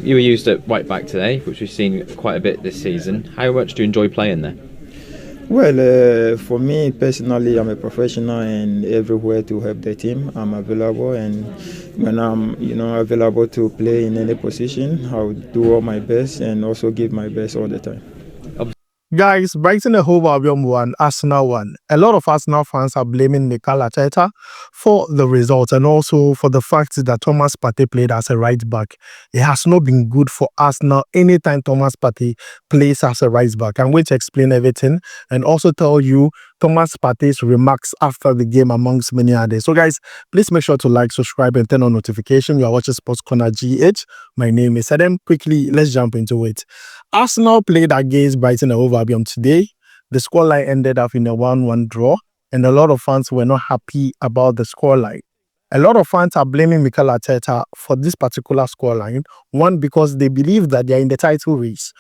you were used at right back today, which we've seen quite a bit this season. How much do you enjoy playing there? Well, for me personally, I'm a professional and everywhere to help the team, I'm available. And when I'm, available to play in any position, I'll do all my best and also give my best all the time. Guys, Brighton and Hove Albion won, Arsenal won. A lot of Arsenal fans are blaming Mikel Arteta for the result and also for the fact that Thomas Partey played as a right back. It has not been good for Arsenal anytime Thomas Partey plays as a right back. I'm going to explain everything and also tell you Thomas Partey's remarks after the game amongst many others. So guys, please make sure to like, subscribe and turn on notification. You are watching SportsCornerGH. My name is Adam. Quickly, let's jump into it. Arsenal played against Brighton and Hove Albion today. The scoreline ended up in a 1-1 draw, and a lot of fans were not happy about the scoreline. A lot of fans are blaming Mikel Arteta for this particular scoreline. One, because they believe that they are in the title race.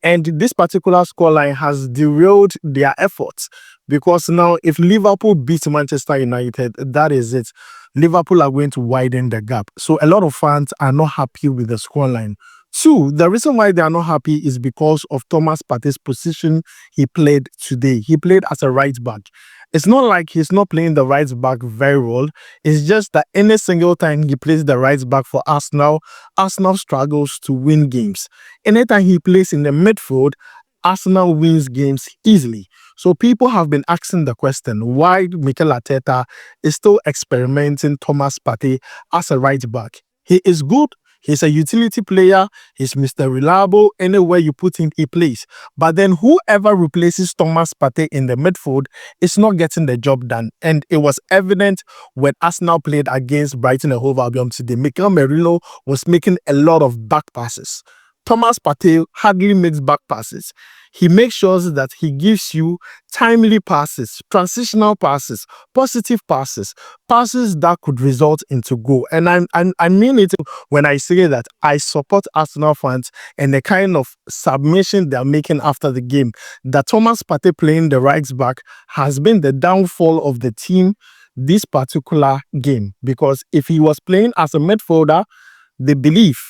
And this particular scoreline has derailed their efforts because now if Liverpool beats Manchester United, that is it. Liverpool are going to widen the gap. So a lot of fans are not happy with the scoreline. Two, the reason why they are not happy is because of Thomas Partey's position he played today. He played as a right back. It's not like he's not playing the right back very well. It's just that any single time he plays the right back for Arsenal, Arsenal struggles to win games. Anytime he plays in the midfield, Arsenal wins games easily. So people have been asking the question why Mikel Arteta is still experimenting Thomas Partey as a right back. He is good. He's a utility player. He's Mr. Reliable. Anywhere you put him, he plays. But then whoever replaces Thomas Partey in the midfield is not getting the job done. And it was evident when Arsenal played against Brighton and Hove Albion today. Mikel Merino was making a lot of back passes. Thomas Partey hardly makes back passes. He makes sure that he gives you timely passes, transitional passes, positive passes, passes that could result into goal. And I mean it when I say that I support Arsenal fans and the kind of submission they're making after the game. That Thomas Partey playing the right back has been the downfall of the team this particular game. Because if he was playing as a midfielder, they believe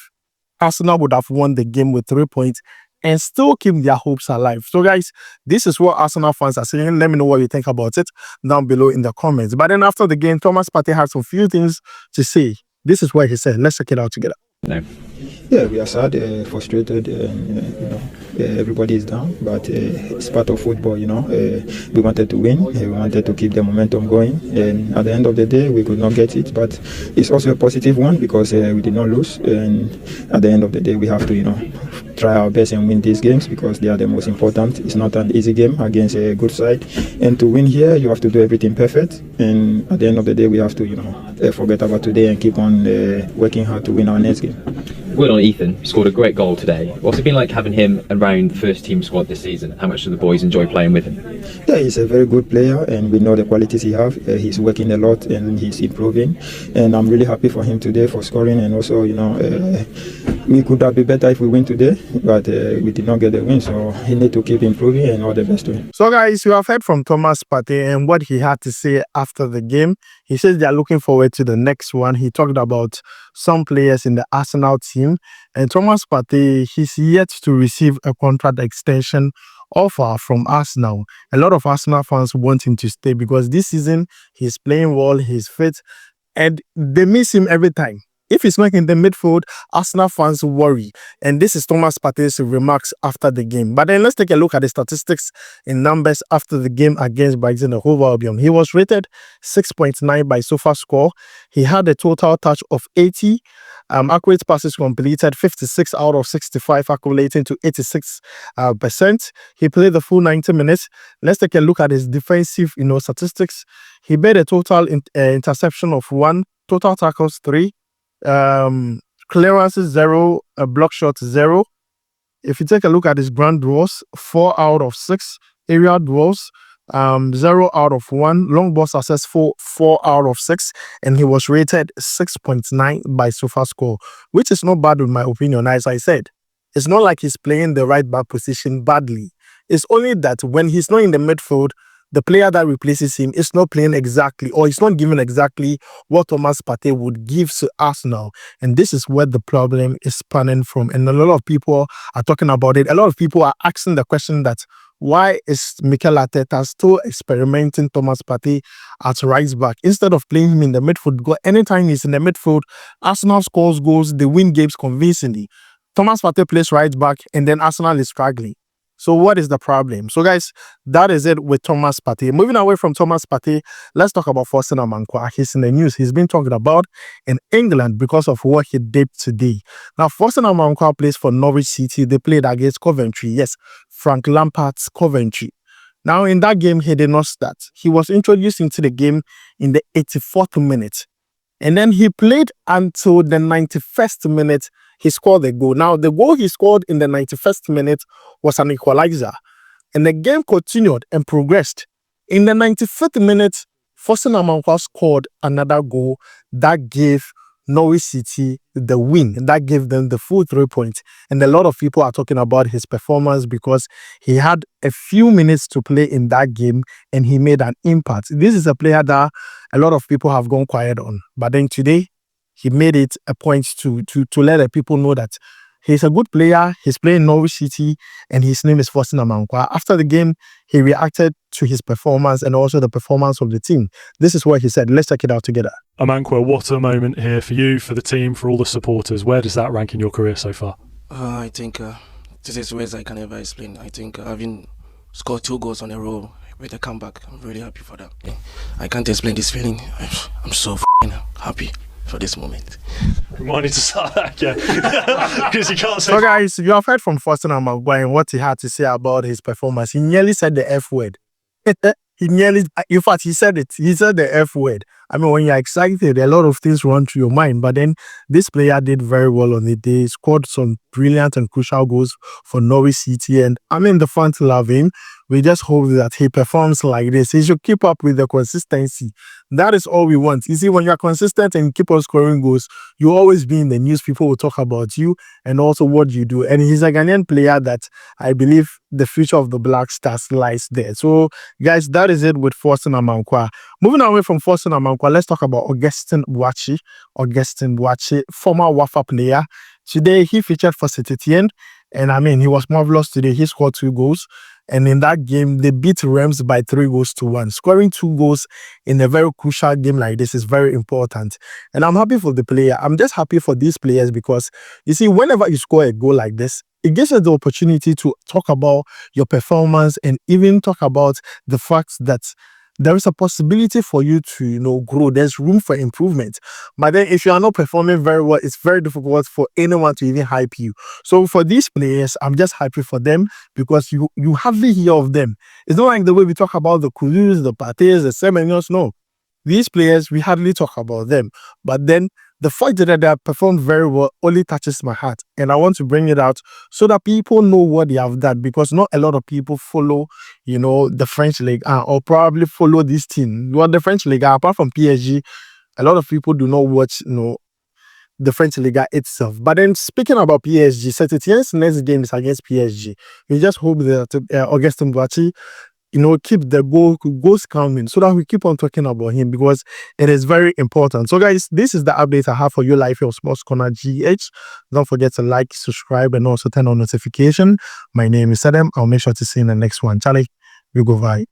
Arsenal would have won the game with 3 points and still keep their hopes alive. So guys, this is what Arsenal fans are saying. Let me know what you think about it down below in the comments. But then after the game, Thomas Partey had some few things to say. This is what he said. Let's check it out together. No. Yeah, we are sad, frustrated, everybody is down, but it's part of football, we wanted to win, we wanted to keep the momentum going, and at the end of the day, we could not get it, but it's also a positive one because we did not lose, and at the end of the day, we have to, try our best and win these games because they are the most important. It's not an easy game against a good side, and to win here, you have to do everything perfect, and at the end of the day, we have to, forget about today and keep on working hard to win our next game. Well on Ethan, scored a great goal today. What's it been like having him around the first team squad this season? How much do the boys enjoy playing with him? Yeah, he's a very good player and we know the qualities he has. He's working a lot and he's improving. And I'm really happy for him today for scoring. And also, we could have been better if we win today, but we did not get the win. So he needs to keep improving and all the best to him. So guys, you have heard from Thomas Partey and what he had to say after the game. He says they are looking forward to the next one. He talked about some players in the Arsenal team. And Thomas Partey, he's yet to receive a contract extension offer from Arsenal. A lot of Arsenal fans want him to stay because this season he's playing well, he's fit, and they miss him every time. If he's not in the midfield, Arsenal fans worry. And this is Thomas Partey's remarks after the game. But then let's take a look at the statistics in numbers after the game against Brighton and Hove Albion. He was rated 6.9 by SofaScore. He had a total touch of 80. Accurate passes completed 56 out of 65, accumulating to 86%. He played the full 90 minutes. Let's take a look at his defensive, statistics. He made a total interception of 1, total tackles 3. Clearances 0, block shots 0. If you take a look at his ground duels, 4 out of 6. Area duels, 0 out of 1. Long ball successful, 4 out of 6. And he was rated 6.9 by SofaScore, which is not bad in my opinion. As I said, it's not like he's playing the right back position badly. It's only that when he's not in the midfield, the player that replaces him is not playing exactly, or it's not giving exactly what Thomas Partey would give to Arsenal. And this is where the problem is spanning from. And a lot of people are talking about it. A lot of people are asking the question that why is Mikel Arteta still experimenting Thomas Partey at right back instead of playing him in the midfield? Because anytime he's in the midfield, Arsenal scores goals, they win games convincingly. Thomas Partey plays right back, and then Arsenal is struggling. So what is the problem? So guys, that is it with Thomas Partey. Moving away from Thomas Partey, let's talk about Forson Amankwah. He's in the news. He's been talked about in England because of what he did today. Now, Forson Amankwah plays for Norwich City. They played against Coventry. Yes, Frank Lampard's Coventry. Now, in that game, he did not start. He was introduced into the game in the 84th minute. And then he played until the 91st minute. He scored the goal. Now, the goal he scored in the 91st minute was an equalizer. And the game continued and progressed. In the 95th minute, Forson Amankwah scored another goal that gave Norwich City the win. That gave them the full 3 points. And a lot of people are talking about his performance because he had a few minutes to play in that game and he made an impact. This is a player that a lot of people have gone quiet on. But then today, he made it a point to let the people know that he's a good player. He's playing Norwich City and his name is Forson Amankwah. After the game, he reacted to his performance and also the performance of the team. This is what he said. Let's check it out together. Amankwah, what a moment here for you, for the team, for all the supporters. Where does that rank in your career so far? I think this is ways I can never explain. I think having scored 2 goals on a row with a comeback, I'm really happy for that. I can't explain this feeling. I'm so happy for this moment. Might need to start that again. Because you can't say. So guys, you have heard from Forson Amankwah and what he had to say about his performance. He nearly said the F word. He nearly, in fact, he said it. He said the F word. I mean, when you're excited, a lot of things run through your mind. But then this player did very well on it. They scored some brilliant and crucial goals for Norwich City. And I mean, the fans love him. We just hope that he performs like this. He should keep up with the consistency. That is all we want. You see, when you're consistent and keep on scoring goals, you always be in the news. People will talk about you and also what you do. And he's a Ghanaian player that I believe the future of the Black Stars lies there. So, guys, that is it with Forson Amankwah. Moving away from Forson Amankwah, let's talk about Augustin Boakye. Augustin Boakye, former Wafa player. Today, he featured for Saint-Etienne. And I mean, he was marvelous today. He scored 2 goals. And in that game, they beat Reims by 3-1. Scoring 2 goals in a very crucial game like this is very important. And I'm happy for the player. I'm just happy for these players because, you see, whenever you score a goal like this, it gives us the opportunity to talk about your performance and even talk about the fact that there is a possibility for you to, grow. There's room for improvement. But then if you are not performing very well, it's very difficult for anyone to even hype you. So for these players, I'm just happy for them because you hardly hear of them. It's not like the way we talk about the Kulus, the Parteys, the Semenyos. No. These players, we hardly talk about them. But then the fact that they have performed very well only touches my heart. And I want to bring it out so that people know what they have done, because not a lot of people follow, the French League or probably follow this team. Well, the French League, apart from PSG, a lot of people do not watch, the French League itself. But then speaking about PSG, Saint-Etienne's next game is against PSG. We just hope that Augustin Boakye keep the goals coming so that we keep on talking about him because it is very important. So guys, this is the update I have for you live here on SportsCornerGH. Don't forget to like, subscribe, and also turn on notification. My name is Adam. I'll make sure to see you in the next one. Charlie, we go bye.